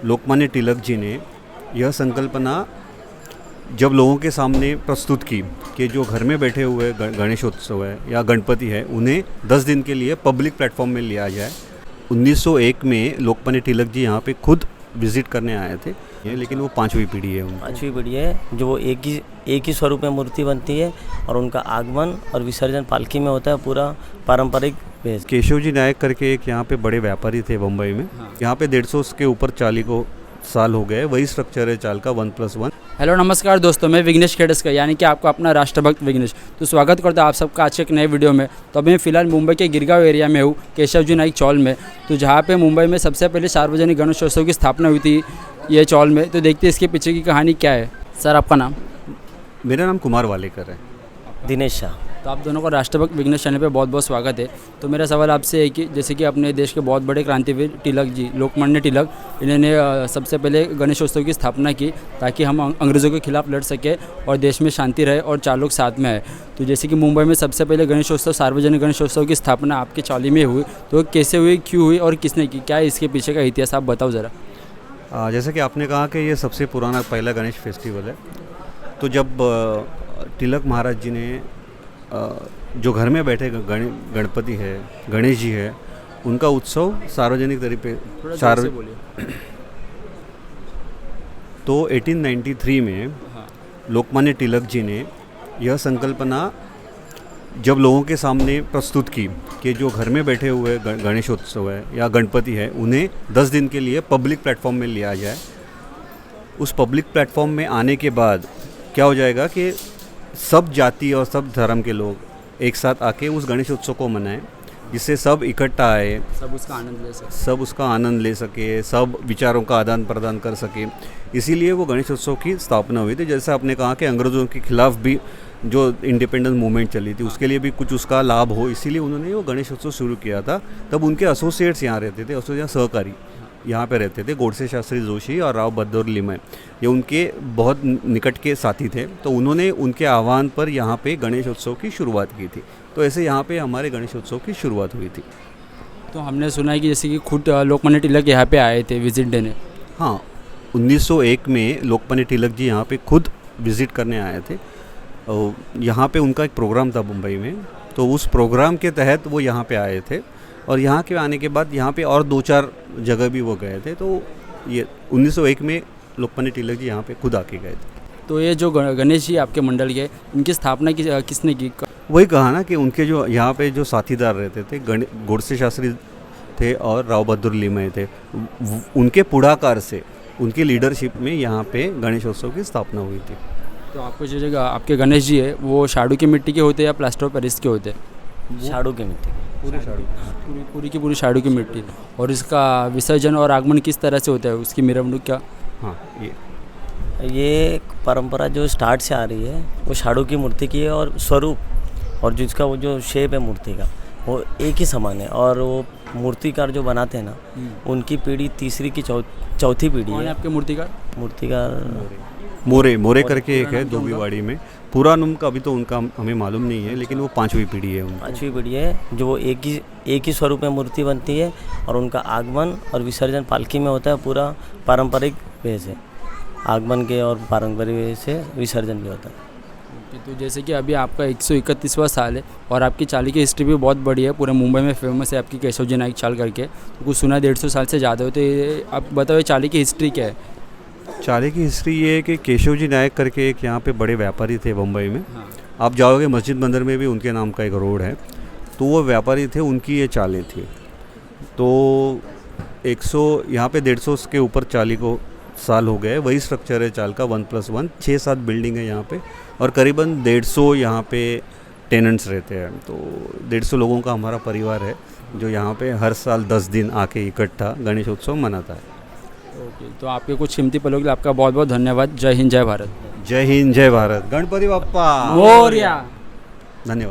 लोकमान्य तिलक जी ने यह संकल्पना जब लोगों के सामने प्रस्तुत की कि जो घर में बैठे हुए गणेशोत्सव है या गणपति है उन्हें 10 दिन के लिए पब्लिक प्लेटफॉर्म में लिया जाए। 1901 में लोकमान्य तिलक जी यहाँ पे खुद विजिट करने आए थे, लेकिन वो पांचवी पीढ़ी है उनकी। पांचवी पीढ़ी है जो वो एक ही स्वरूप में मूर्ति बनती है और उनका आगमन और विसर्जन पालकी में होता है, पूरा पारंपरिक वेश। केशव जी नायक करके एक यहाँ पे बड़े व्यापारी थे बम्बई में। यहाँ पे 150 के ऊपर चाली को साल हो गए। वही स्ट्रक्चर है चाल का 1+1। हेलो नमस्कार दोस्तों, मैं विघ्नेश खेड़स्कर यानी कि आपका अपना राष्ट्रभक्त विघ्नेश। तो स्वागत करता हूँ आप सबका आज के एक नए वीडियो में। तो अभी मैं फ़िलहाल मुंबई के गिरगांव एरिया में हूँ, केशव जी नाइक चौल में। तो जहाँ पे मुंबई में सबसे पहले सार्वजनिक गणेशोत्सव की स्थापना हुई थी ये चौल में। तो देखते हैं इसके पीछे की कहानी क्या है। सर आपका नाम? मेरा नाम कुमार वालेकर है। दिनेश शाह। तो आप दोनों का राष्ट्रभक्त विघ्नेश चैनल पे बहुत बहुत स्वागत है। तो मेरा सवाल आपसे है कि जैसे कि अपने देश के बहुत बड़े क्रांतिवीर तिलक जी, लोकमान्य तिलक, इन्होंने सबसे पहले गणेशोत्सव की स्थापना की ताकि हम अंग्रेज़ों के खिलाफ लड़ सकें और देश में शांति रहे और चार लोग साथ में आए। तो जैसे कि मुंबई में सबसे पहले गणेशोत्सव, सार्वजनिक गणेशोत्सव की स्थापना आपके चौली में हुई, तो कैसे हुई, क्यों हुई और किसने की, क्या है इसके पीछे का इतिहास आप बताओ ज़रा। जैसे कि आपने कहा कि ये सबसे पुराना पहला गणेश फेस्टिवल है। तो जब तिलक महाराज जी ने जो घर में बैठे गणपति है, गणेश जी है, उनका उत्सव सार्वजनिक तरीके तो 1893 में लोकमान्य तिलक जी ने यह संकल्पना जब लोगों के सामने प्रस्तुत की कि जो घर में बैठे हुए गणेशोत्सव है या गणपति है उन्हें 10 दिन के लिए पब्लिक प्लेटफॉर्म में लिया जाए। उस पब्लिक प्लेटफॉर्म में आने के बाद क्या हो जाएगा कि सब जाति और सब धर्म के लोग एक साथ आके उस गणेश उत्सव को मनाएं, जिससे सब इकट्ठा आए, सब उसका आनंद ले सके, सब विचारों का आदान प्रदान कर सके। इसीलिए वो गणेश उत्सव की स्थापना हुई थी। जैसे आपने कहा कि अंग्रेज़ों के खिलाफ भी जो इंडिपेंडेंस मूवमेंट चली थी उसके लिए भी कुछ उसका लाभ हो, इसीलिए उन्होंने वो गणेश उत्सव शुरू किया था। तब उनके एसोसिएट्स यहाँ रहते थे, सहकारी यहाँ पे रहते थे, गोडसे शास्त्री जोशी और राव बहादुर लिमय, ये उनके बहुत निकट के साथी थे। तो उन्होंने उनके आह्वान पर यहाँ पे गणेश उत्सव की शुरुआत की थी। तो ऐसे यहाँ पे हमारे गणेश उत्सव की शुरुआत हुई थी। तो हमने सुना है कि जैसे कि खुद लोकमान्य तिलक यहाँ पे आए थे विजिट देने। हाँ, 1901 में लोकमान्य तिलक जी यहाँ पे खुद विजिट करने आए थे। यहाँ पे उनका एक प्रोग्राम था मुंबई में, तो उस प्रोग्राम के तहत वो यहाँ पे आए थे और यहाँ के आने के बाद यहाँ पे और 2-4 जगह भी वो गए थे। तो ये 1901 में लोकमान्य तिलक जी यहाँ पे खुद आके गए थे। तो ये जो गणेश जी आपके मंडल के, इनकी स्थापना किसने की? वही कहा ना कि उनके जो यहाँ पे जो साथीदार रहते थे, गोडसे शास्त्री थे और राव बहादुर लिमय थे, उनके पुढ़ाकार से, उनकी लीडरशिप में यहाँ पे गणेशोत्सव की स्थापना हुई थी। तो आपको जो जगह आपके गणेश जी है वो शाडू की मिट्टी के होते हैं या प्लास्टर ऑफ पेरिस के होते हैं? शाडू की मिट्टी, पूरी की पूरी शाडू की मिट्टी। और इसका विसर्जन और आगमन किस तरह से होता है, उसकी मेरामणूक क्या? हाँ, ये परंपरा जो स्टार्ट से आ रही है वो शाडू की मूर्ति की है और स्वरूप और जिसका वो जो शेप है मूर्ति का वो एक ही समान है। और वो मूर्तिकार जो बनाते हैं ना, उनकी पीढ़ी तीसरी की चौथी पीढ़ी है। आपके मूर्तिकार मोरे करके एक है धोबीवाड़ी में। पूरा नाम का अभी तो उनका हमें मालूम नहीं है, लेकिन वो पांचवी पीढ़ी है उनकी। पांचवी पीढ़ी है जो वो एक ही स्वरूप में मूर्ति बनती है और उनका आगमन और विसर्जन पालकी में होता है, पूरा पारंपरिक वेश है। आगमन के और पारंपरिक वेश से विसर्जन भी होता है। तो जैसे कि अभी आपका 131वां साल है और आपकी चाली की हिस्ट्री भी बहुत बड़ी है, पूरे मुंबई में फेमस है आपकी केशव जी नाइक चाल करके। तो कुछ सुना 150 साल से ज़्यादा हो। तो ये आप बताओ चाली की हिस्ट्री क्या है? चाली की हिस्ट्री ये है कि केशव जी नायक करके एक यहाँ पे बड़े व्यापारी थे बम्बई में। आप जाओगे मस्जिद बंदर में भी उनके नाम का एक रोड है। तो वो व्यापारी थे, उनकी ये चालें थी। तो 100 यहाँ पे 150 के ऊपर चाली को साल हो गए। वही स्ट्रक्चर है चाल का 1+1। 6-7 बिल्डिंग है यहाँ पे और करीबन 150 यहाँ पे टेनेंट्स रहते हैं। तो 150 लोगों का हमारा परिवार है जो यहाँ पे हर साल 10 दिन आके इकट्ठा गणेश उत्सव मनाता है। ओके, तो आपके कुछ कीमती पलों के लिए आपका बहुत बहुत धन्यवाद। जय हिंद, जय भारत। जय हिंद, जय भारत। गणपति बप्पा मोरया। धन्यवाद।